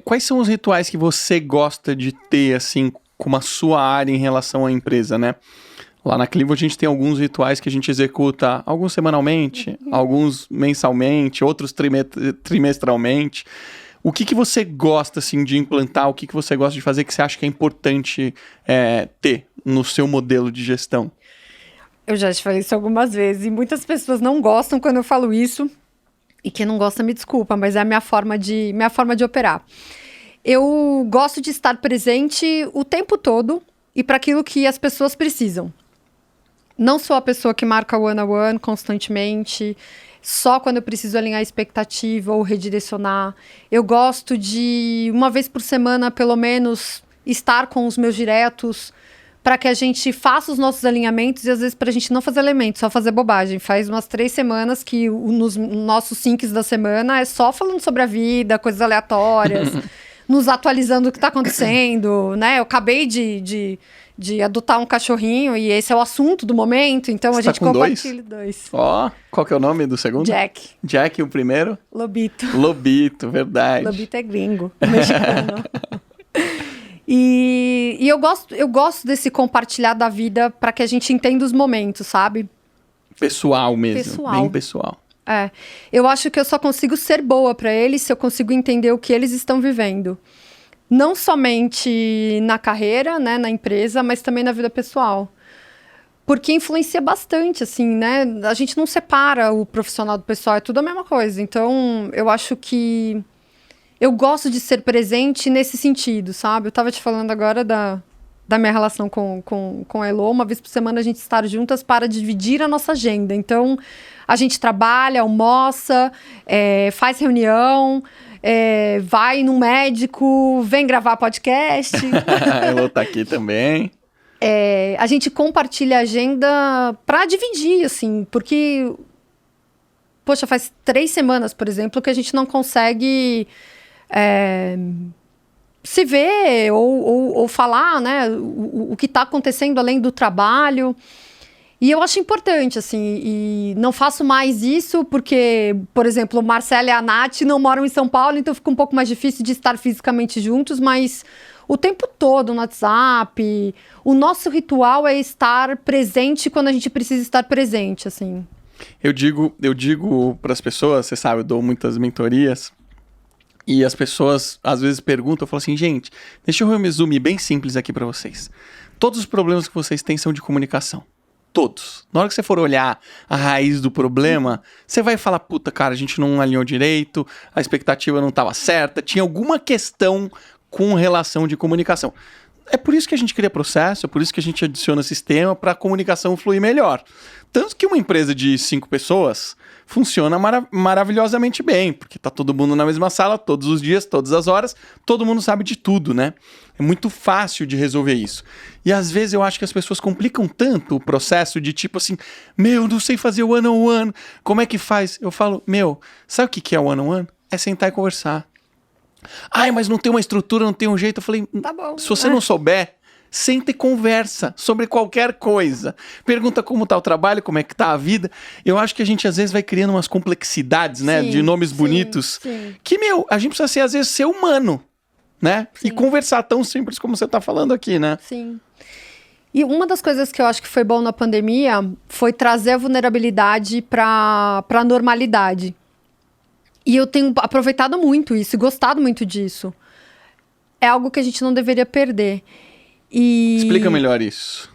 quais são os rituais que você gosta de ter, assim, como a sua área em relação à empresa, né? Lá na Clivo a gente tem alguns rituais que a gente executa, alguns semanalmente, alguns mensalmente, outros trimestralmente. O que você gosta, assim, de implantar? O que você gosta de fazer que você acha que é importante ter no seu modelo de gestão? Eu já te falei isso algumas vezes e muitas pessoas não gostam quando eu falo isso. E quem não gosta, me desculpa, mas é a minha forma de operar. Eu gosto de estar presente o tempo todo e para aquilo que as pessoas precisam. Não sou a pessoa que marca one-on-one constantemente, só quando eu preciso alinhar a expectativa ou redirecionar. Eu gosto de, uma vez por semana, pelo menos, estar com os meus diretos para que a gente faça os nossos alinhamentos e, às vezes, para a gente não fazer elementos, só fazer bobagem. Faz umas 3 semanas que nos nossos syncs da semana é só falando sobre a vida, coisas aleatórias, nos atualizando o que está acontecendo, né? Eu acabei de adotar um cachorrinho e esse é o assunto do momento, então Você a gente tá com compartilha dois. Ó, qual que é o nome do segundo? Jack. Jack, o primeiro? Lobito. Lobito, verdade. Lobito é gringo, mexicano. E eu gosto desse compartilhar da vida para que a gente entenda os momentos, sabe? Pessoal mesmo, Pessoal. bem pessoal. Eu acho que eu só consigo ser boa para eles se eu consigo entender o que eles estão vivendo. Não somente na carreira, né, na empresa, mas também na vida pessoal. Porque influencia bastante, assim, né? A gente não separa o profissional do pessoal, é tudo a mesma coisa. Então, eu acho que eu gosto de ser presente nesse sentido, sabe? Eu tava te falando agora da minha relação com a Elo. Uma vez por semana a gente estar juntas para dividir a nossa agenda. Então, a gente trabalha, almoça, faz reunião, vai no médico, vem gravar podcast. A Elo tá aqui também. A gente compartilha a agenda para dividir, assim, porque... Poxa, faz 3 semanas, por exemplo, que a gente não consegue... se ver ou falar, né, o que está acontecendo além do trabalho. E eu acho importante, assim, e não faço mais isso porque, por exemplo, o Marcelo e a Nath não moram em São Paulo, então fica um pouco mais difícil de estar fisicamente juntos, mas o tempo todo no WhatsApp, o nosso ritual é estar presente quando a gente precisa estar presente, assim. Eu digo para as pessoas, você sabe, eu dou muitas mentorias, e as pessoas às vezes perguntam, eu falo assim, gente, deixa eu resumir bem simples aqui para vocês. Todos os problemas que vocês têm são de comunicação. Todos. Na hora que você for olhar a raiz do problema, você vai falar, puta, cara, a gente não alinhou direito, a expectativa não estava certa, tinha alguma questão com relação de comunicação. É por isso que a gente cria processo, é por isso que a gente adiciona sistema para a comunicação fluir melhor. Tanto que uma empresa de 5 pessoas funciona maravilhosamente bem, porque tá todo mundo na mesma sala, todos os dias, todas as horas, todo mundo sabe de tudo, né? É muito fácil de resolver isso. E às vezes eu acho que as pessoas complicam tanto o processo de tipo assim, não sei fazer o one-on-one, como é que faz? Eu falo, sabe o que é o one-on-one? É sentar e conversar. Ai, mas não tem uma estrutura, não tem um jeito. Eu falei, tá bom, se você não souber, senta e conversa sobre qualquer coisa. Pergunta como tá o trabalho, como é que tá a vida. Eu acho que a gente às vezes vai criando umas complexidades, né? Sim, de nomes bonitos. Sim. Que, a gente precisa às vezes ser humano, né? Sim. E conversar tão simples como você tá falando aqui, né? Sim. E uma das coisas que eu acho que foi bom na pandemia foi trazer a vulnerabilidade para a normalidade. E eu tenho aproveitado muito isso e gostado muito disso. É algo que a gente não deveria perder. Explica melhor isso.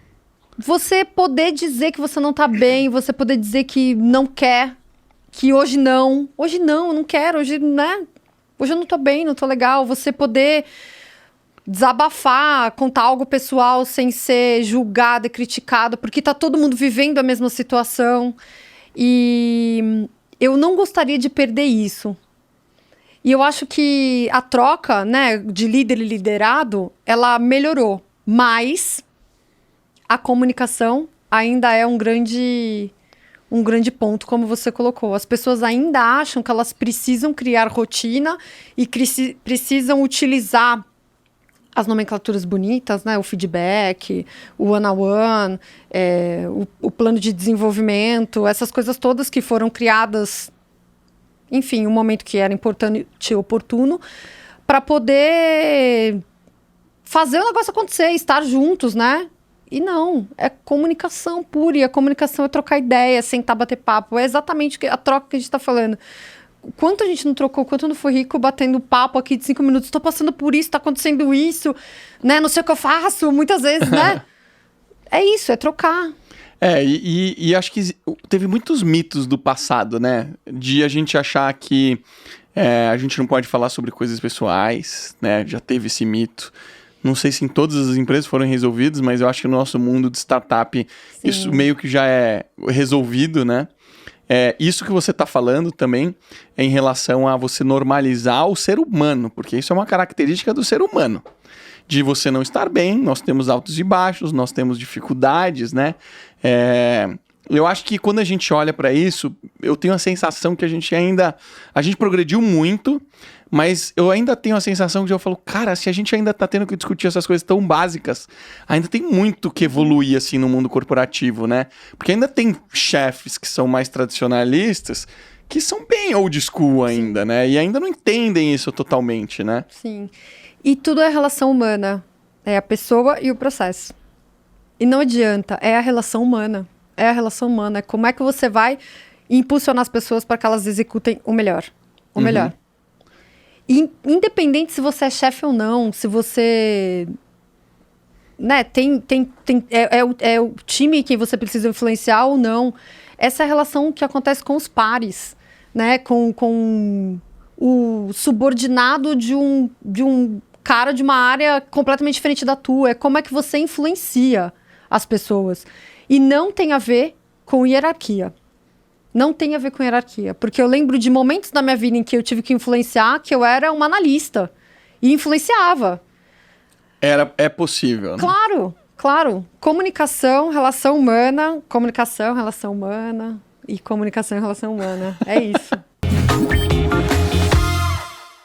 Você poder dizer que você não tá bem, você poder dizer que não quer, que hoje não, eu não quero, hoje, né? Hoje eu não tô bem, não tô legal. Você poder desabafar, contar algo pessoal sem ser julgado e criticado, porque tá todo mundo vivendo a mesma situação. E eu não gostaria de perder isso. E eu acho que a troca, né, de líder e liderado, ela melhorou. Mas a comunicação ainda é um grande ponto, como você colocou. As pessoas ainda acham que elas precisam criar rotina e precisam utilizar as nomenclaturas bonitas, né? O feedback, o one-on-one, o plano de desenvolvimento, essas coisas todas que foram criadas, enfim, um momento que era importante e oportuno, para poder fazer o negócio acontecer, estar juntos, né? E não, é comunicação pura, e a comunicação é trocar ideia, sentar, bater papo, é exatamente a troca que a gente tá falando. Quanto a gente não trocou, quanto não foi rico batendo papo aqui de 5 minutos, tô passando por isso, tá acontecendo isso, né? Não sei o que eu faço, muitas vezes, né? É isso, é trocar. E acho que teve muitos mitos do passado, né? De a gente achar que a gente não pode falar sobre coisas pessoais, né? Já teve esse mito. Não sei se em todas as empresas foram resolvidos, mas eu acho que no nosso mundo de startup isso meio que já é resolvido, né? Isso que você está falando também é em relação a você normalizar o ser humano, porque isso é uma característica do ser humano. De você não estar bem, nós temos altos e baixos, nós temos dificuldades, né? Eu acho que quando a gente olha para isso, eu tenho a sensação que a gente progrediu muito, mas eu ainda tenho a sensação que eu falo, cara, se a gente ainda tá tendo que discutir essas coisas tão básicas, ainda tem muito que evoluir, assim, no mundo corporativo, né? Porque ainda tem chefes que são mais tradicionalistas, que são bem old school ainda, né? E ainda não entendem isso totalmente, né? Sim. E tudo é relação humana. É a pessoa e o processo. E não adianta, é a relação humana. É a relação humana. Como é que você vai impulsionar as pessoas para que elas executem o melhor? O melhor. E, independente se você é chefe ou não, se você... Né, é o time que você precisa influenciar ou não. Essa é a relação que acontece com os pares, né? Com o subordinado de um cara de uma área completamente diferente da tua. É como é que você influencia as pessoas. E não tem a ver com hierarquia. Não tem a ver com hierarquia. Porque eu lembro de momentos da minha vida em que eu tive que influenciar, que eu era uma analista. E influenciava. É possível, né? Claro, claro. Comunicação, relação humana. Comunicação, relação humana. E comunicação e relação humana. É isso.